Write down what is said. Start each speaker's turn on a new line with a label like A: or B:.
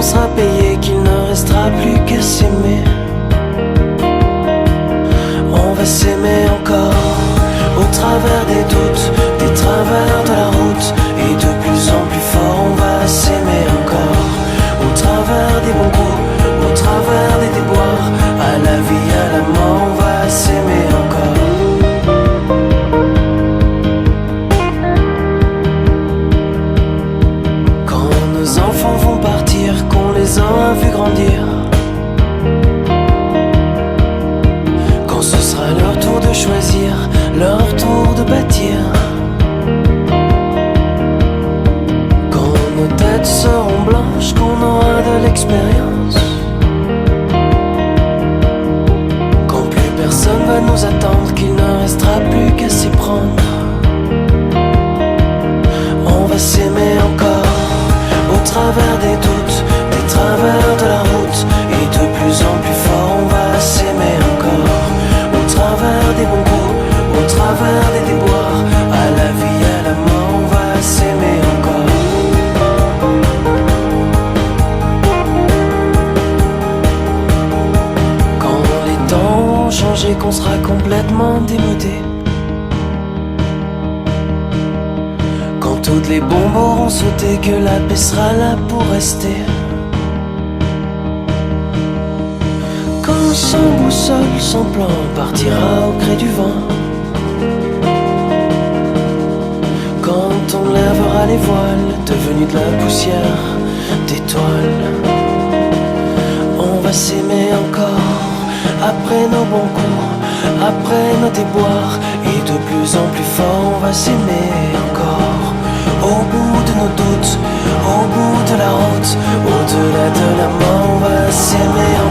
A: sera payé, qu'il ne restera plus qu'à s'aimer. On va s'aimer encore, au travers des doutes, des travers de la route. Et de plus en plus fort, on va s'aimer encore, au travers des bons coups, au travers des déboires. À la vie, à la mort, on va s'aimer encore. Quand nos enfants vont partir, qu'on les a vus grandir, quand ce sera leur tour de choisir, leur tour de bâtir, quand nos têtes seront blanches, qu'on aura de l'expérience, quand plus personne va nous attendre, qu'il ne restera plus qu'à s'y prendre. On va s'aimer encore, au travers des doutes, des travers de la route. Et de plus en plus fort, on va s'aimer encore, au travers des bons coups, au travers des déboires. À la vie, à la mort, on va s'aimer encore. Quand les temps vont changer, qu'on sera complètement démodé, quand toutes les bombes auront sauté, que la paix sera là pour rester, quand sans boussole, sans plan, on partira au gré du vent, quand on lèvera les voiles, devenus de la poussière, d'étoiles. On va s'aimer encore, après nos bons coups, après nos déboires. Et de plus en plus fort, on va s'aimer encore, au bout de nos doutes, au bout de la route, au-delà de la mort, on va s'aimer encore.